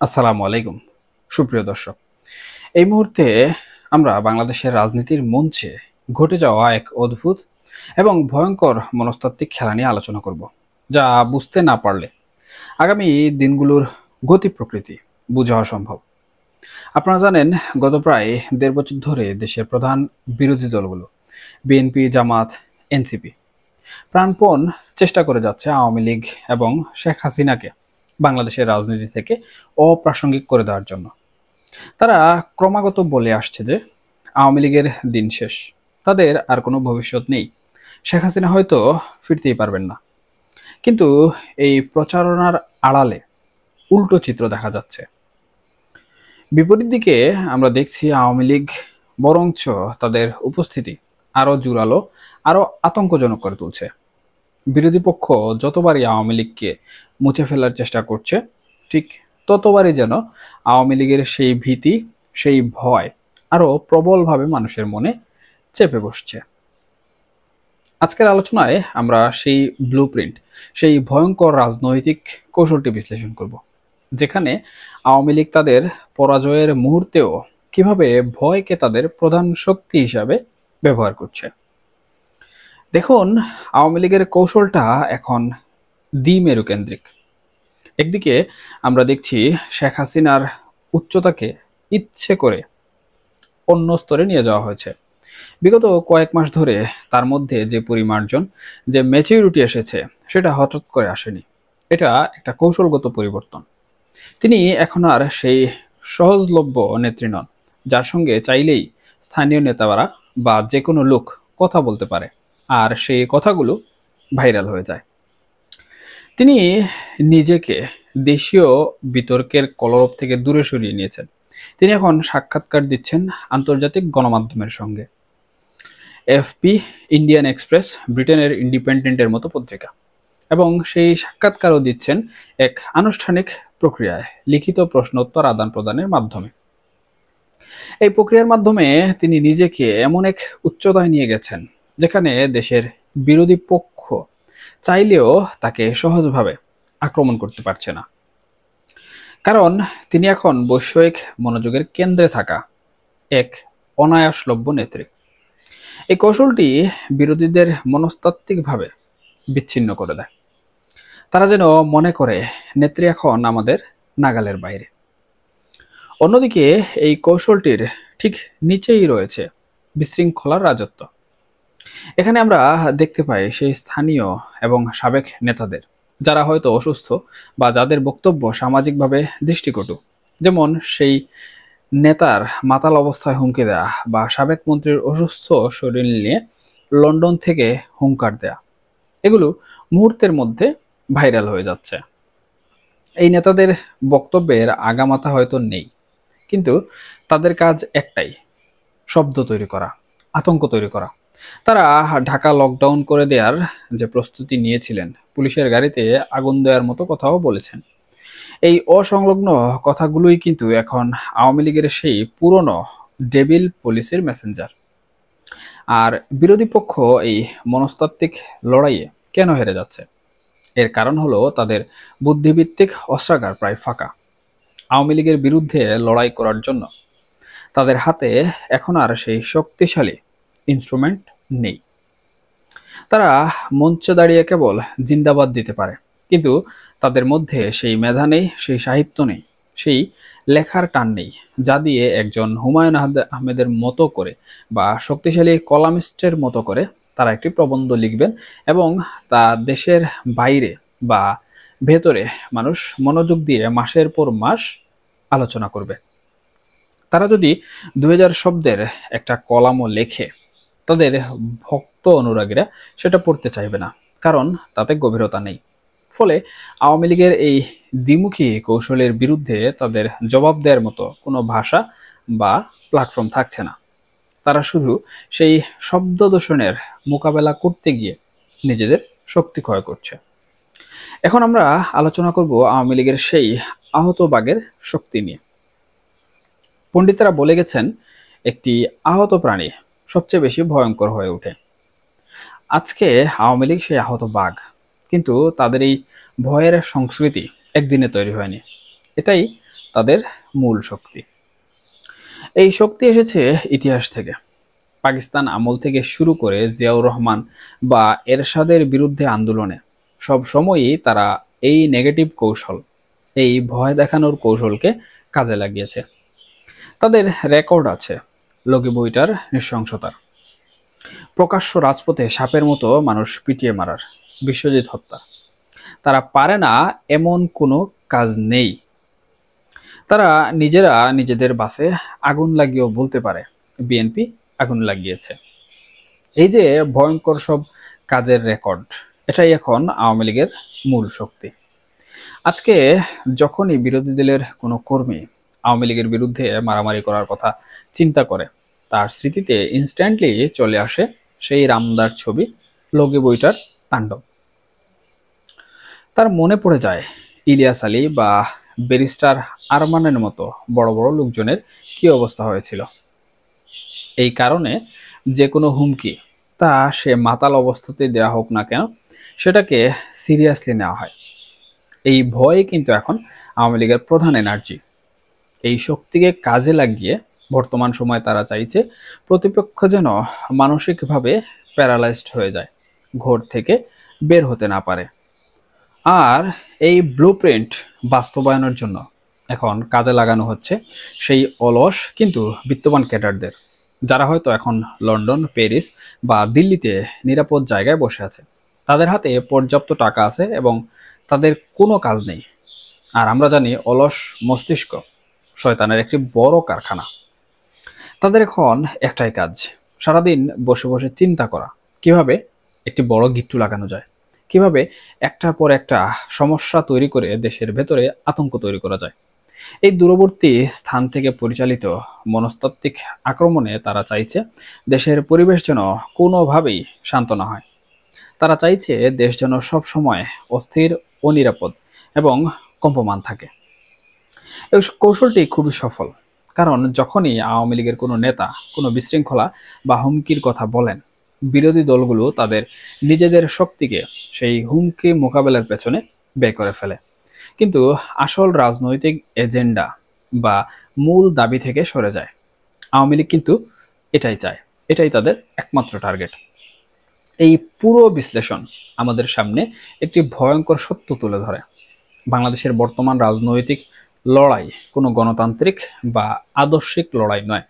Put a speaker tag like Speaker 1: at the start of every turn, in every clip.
Speaker 1: আসসালামু আলাইকুম সুপ্রিয় দর্শক। এই মুহূর্তে আমরা বাংলাদেশের রাজনীতির মঞ্চে ঘটে যাওয়া এক অদ্ভুত এবং ভয়ঙ্কর মনস্তাত্ত্বিক খেলা নিয়ে আলোচনা করব, যা বুঝতে না পারলে আগামী দিনগুলোর গতি প্রকৃতি বোঝা অসম্ভব। আপনারা জানেন, গত প্রায় ১.৫ বছর ধরে দেশের প্রধান বিরোধী দলগুলো বিএনপি, জামাত, এনসিপি প্রাণপণ চেষ্টা করে যাচ্ছে আওয়ামী লীগ এবং শেখ হাসিনাকে বাংলাদেশের রাজনীতি থেকে অপ্রাসঙ্গিক করে দেওয়ার জন্য। তারা ক্রমাগত বলে আসছে যে আওয়ামী লীগের দিন শেষ, তাদের আর কোনো ভবিষ্যৎ নেই, শেখ হাসিনা হয়তো ফিরতেই পারবেন না। কিন্তু এই প্রচারণার আড়ালে উল্টো চিত্র দেখা যাচ্ছে। বিপরীত দিকে আমরা দেখছি আওয়ামী লীগ বরঞ্চ তাদের উপস্থিতি আরো জোরালো, আরো আতঙ্কজনক করে তুলছে। বিরোধী পক্ষ যতবারই আওয়ামী লীগকে মুছে ফেলার চেষ্টা করছে, ঠিক ততবারই যেন আওয়ামী লীগের সেই ভীতি, সেই ভয় আরো প্রবলভাবে মানুষের মনে চেপে বসছে। আজকের আলোচনায় আমরা সেই ব্লুপ্রিন্ট, সেই ভয়ঙ্কর রাজনৈতিক কৌশলটি বিশ্লেষণ করব, যেখানে আওয়ামী লীগ তাদের পরাজয়ের মুহূর্তেও কিভাবে ভয়কে তাদের প্রধান শক্তি হিসাবে ব্যবহার করছে। দেখুন, আওয়ামী লীগের কৌশলটা এখন দ্বিমেরু কেন্দ্রিক। একদিকে আমরা দেখছি শেখ হাসিনার উচ্চতাকে ইচ্ছে করে অন্য স্তরে নিয়ে যাওয়া হয়েছে। বিগত কয়েক মাস ধরে তার মধ্যে যে পরিমার্জন, যে ম্যাচিউরিটি এসেছে, সেটা হঠাৎ করে আসেনি। এটা একটা কৌশলগত পরিবর্তন। তিনি এখন আর সেই সহজলভ্য নেত্রী নন, যার সঙ্গে চাইলেই স্থানীয় নেতারা বা যে কোনো লোক কথা বলতে পারে আর সেই কথাগুলো ভাইরাল হয়ে যায়। তিনি নিজেকে দেশীয় বিতর্কের কলরব থেকে দূরে সরিয়ে নিয়েছেন। তিনি এখন সাক্ষাৎকার দিচ্ছেন আন্তর্জাতিক গণমাধ্যমের সঙ্গে, এফপি, ইন্ডিয়ান এক্সপ্রেস, ব্রিটেনের ইন্ডিপেন্ডেন্টের মতো পত্রিকা, এবং সেই সাক্ষাৎকারও দিচ্ছেন এক আনুষ্ঠানিক প্রক্রিয়ায়, লিখিত প্রশ্নোত্তর আদান প্রদানের মাধ্যমে। এই প্রক্রিয়ার মাধ্যমে তিনি নিজেকে এমন এক উচ্চতায় নিয়ে গেছেন, যেখানে দেশের বিরোধী পক্ষ চাইলেও তাকে সহজভাবে আক্রমণ করতে পারছে না। কারণ তিনি এখন বৈষয়িক মনোযোগের কেন্দ্রে থাকা এক অনায়াসলভ্য নেত্রী। এই কৌশলটি বিরোধীদের মনস্তাত্ত্বিকভাবে বিচ্ছিন্ন করে দেয়। তারা যেন মনে করে নেত্রী এখন আমাদের নাগালের বাইরে। অন্যদিকে এই কৌশলটির ঠিক নিচেই রয়েছে বিশৃঙ্খলার রাজত্ব। এখানে আমরা দেখতে পাই সেই স্থানীয় এবং সাবেক নেতাদের, যারা হয়তো অসুস্থ বা যাদের বক্তব্য সামাজিকভাবে দৃষ্টিকটু, যেমন সেই নেতার মাতাল অবস্থায় হুমকি দেয়া বা সাবেক মন্ত্রীর অসুস্থ শরীর নিয়ে লন্ডন থেকে হুঙ্কার দেয়া, এগুলো মুহূর্তের মধ্যে ভাইরাল হয়ে যাচ্ছে। এই নেতাদের বক্তব্যের আগামাথা হয়তো নেই, কিন্তু তাদের কাজ একটাই, শব্দ তৈরি করা, আতঙ্ক তৈরি করা। তারা ঢাকা লকডাউন করে দেওয়ার যে প্রস্তুতি নিয়েছিলেন, পুলিশের গাড়িতে আগুন দেওয়ার মতো কথাও বলেছেন। এই অসংলগ্ন কথাগুলোই কিন্তু এখন আওয়ামী লীগের সেই পুরনো ডেভিল পুলিশের মেসেঞ্জার। আর বিরোধী পক্ষ এই মনস্তাত্ত্বিক লড়াইয়ে কেন হেরে যাচ্ছে? এর কারণ হলো তাদের বুদ্ধিভিত্তিক অস্ত্রাগার প্রায় ফাঁকা। আওয়ামী লীগের বিরুদ্ধে লড়াই করার জন্য তাদের হাতে এখন আর সেই শক্তিশালী ইনস্ট্রুমেন্ট নেই। তারা মঞ্চে দাঁড়িয়ে কেবল জিন্দাবাদ দিতে পারে, কিন্তু তাদের মধ্যে সেই মেধা নেই, সেই সাহিত্য নেই, সেই লেখার টান নেই, যা দিয়ে একজন হুমায়ুন আহমেদের মতো করে বা শক্তিশালী কলামিস্টের মতো করে তারা একটি প্রবন্ধ লিখবেন এবং তা দেশের বাইরে বা ভেতরে মানুষ মনোযোগ দিয়ে মাসের পর মাস আলোচনা করবে। তারা যদি ২০০০ শব্দের একটা কলামও লেখে, তাদের ভক্ত অনুরাগীরা সেটা পড়তে চাইবে না, কারণ তাতে গভীরতা নেই। ফলে আওয়ামী লীগের এই দ্বিমুখী কৌশলের বিরুদ্ধে তাদের জবাব দেওয়ার মতো কোনো ভাষা বা প্ল্যাটফর্ম থাকছে না। তারা শুধু সেই শব্দ দূষণের মোকাবেলা করতে গিয়ে নিজেদের শক্তি ক্ষয় করছে। এখন আমরা আলোচনা করব আওয়ামী লীগের সেই আহত বাঘের শক্তি নিয়ে। পণ্ডিতেরা বলে গেছেন, একটি আহত প্রাণী সবচেয়ে বেশি ভয়ঙ্কর হয়ে ওঠে। আজকে আওয়ামী লীগ সেই আহত বাঘ, কিন্তু তাদের এই ভয়ের সংস্কৃতি একদিনে তৈরি হয়নি। এটাই তাদের মূল শক্তি। এই শক্তি এসেছে ইতিহাস থেকে। পাকিস্তান আমল থেকে শুরু করে জিয়াউর রহমান বা এরশাদের বিরুদ্ধে আন্দোলনে সব সময়ই তারা এই নেগেটিভ কৌশল, এই ভয় দেখানোর কৌশলকে কাজে লাগিয়েছে। তাদের রেকর্ড আছে লগি বইটার নৃশংসতার, প্রকাশ্য রাজপথে সাপের মতো মানুষ পিটিয়ে মারার, বিশ্বজিৎ হত্যা। তারা পারে না এমন কোনো কাজ নেই। তারা নিজেরা নিজেদের বাসে আগুন লাগিয়েও বলতে পারে বিএনপি আগুন লাগিয়েছে। এই যে ভয়ঙ্কর সব কাজের রেকর্ড, এটাই এখন আওয়ামী লীগের মূল শক্তি। আজকে যখনই বিরোধী দলের কোনো কর্মী আওয়ামী লীগের বিরুদ্ধে মারামারি করার কথা চিন্তা করে, তার স্মৃতিতে ইনস্ট্যান্টলি চলে আসে সেই রামদার ছবি, লগি বইটার তাণ্ডব। তার মনে পড়ে যায় ইলিয়াস আলী বা ব্যারিস্টার আরমানের মতো বড় বড় লোকজনের কি অবস্থা হয়েছিল। এই কারণে যে কোনো হুমকি, তা সে মাতাল অবস্থাতে দেওয়া হোক না কেন, সেটাকে সিরিয়াসলি নেওয়া হয়। এই ভয় কিন্তু এখন আওয়ামী লীগের প্রধান এনার্জি। এই শক্তিকে কাজে লাগিয়ে বর্তমান সময়ে তারা চাইছে প্রতিপক্ষ যেন মানসিকভাবে প্যারালাইজড হয়ে যায়, ঘোর থেকে বের হতে না পারে। আর এই ব্লুপ্রিন্ট বাস্তবায়নের জন্য এখন কাজে লাগানো হচ্ছে সেই অলস কিন্তু বিত্তবান ক্যাডারদের, যারা হয়তো এখন লন্ডন, প্যারিস বা দিল্লিতে নিরাপদ জায়গায় বসে আছে। তাদের হাতে পর্যাপ্ত টাকা আছে এবং তাদের কোনো কাজ নেই। আর আমরা জানি অলস মস্তিষ্ক শয়তানের একটি বড় কারখানা। তাদের এখন একটাই কাজ, সারাদিন বসে বসে চিন্তা করা কিভাবে একটি বড় গিট্টু লাগানো যায়, কিভাবে একটার পর একটা সমস্যা তৈরি করে দেশের ভেতরে আতঙ্ক তৈরি করা যায়। এই দূরবর্তী স্থান থেকে পরিচালিত মনস্তাত্ত্বিক আক্রমণে তারা চাইছে দেশের পরিবেশ যেন কোনোভাবেই শান্ত না হয়। তারা চাইছে দেশ যেন সবসময় অস্থির, অনিরাপদ এবং কম্পমান থাকে। এই কৌশলটি খুবই সফল, কারণ যখনই আওয়ামী লীগের কোনো নেতা কোনো বিশৃঙ্খলা বা হুমকির কথা বলেন, বিরোধী দলগুলো তাদের নিজেদের শক্তিকে সেই হুমকি মোকাবেলার পেছনে ব্যয় করে ফেলে, কিন্তু আসল রাজনৈতিক এজেন্ডা বা মূল দাবি থেকে সরে যায়। আওয়ামী লীগ কিন্তু এটাই চায়, এটাই তাদের একমাত্র টার্গেট। এই পুরো বিশ্লেষণ আমাদের সামনে একটি ভয়ঙ্কর সত্য তুলে ধরে। বাংলাদেশের বর্তমান রাজনৈতিক লড়াই কোনো গণতান্ত্রিক বা আদর্শিক লড়াই নয়,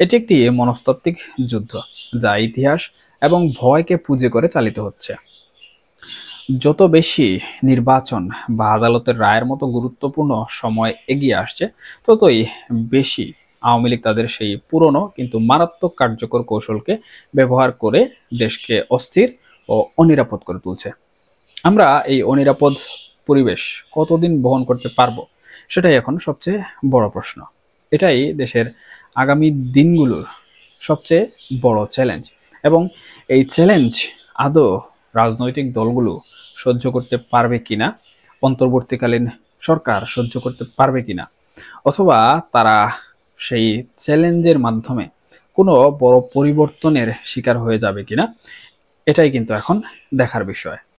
Speaker 1: এটি একটি মনস্তাত্ত্বিক যুদ্ধ, যা ইতিহাস এবং ভয়কে পুঁজি করে চালিত হচ্ছে। যত বেশি নির্বাচন বা আদালতের রায়ের মতো গুরুত্বপূর্ণ সময় এগিয়ে আসছে, ততই বেশি আওয়ামী লীগ তাদের সেই পুরনো কিন্তু মারাত্মক কার্যকর কৌশলকে ব্যবহার করে দেশকে অস্থির ও অনিরাপদ করে তুলছে। আমরা এই অনিরাপদ পরিবেশ কতদিন বহন করতে পারবো, সেটাই এখন সবচেয়ে বড় প্রশ্ন। এটাই দেশের আগামী দিনগুলোর সবচেয়ে বড় চ্যালেঞ্জ, এবং এই চ্যালেঞ্জ আদৌ রাজনৈতিক দলগুলো সহ্য করতে পারবে কিনা, অন্তর্বর্তীকালীন সরকার সহ্য করতে পারবে কিনা, অথবা তারা সেই চ্যালেঞ্জের মাধ্যমে কোনো বড় পরিবর্তনের শিকার হয়ে যাবে কিনা, এটাই কিন্তু এখন দেখার বিষয়।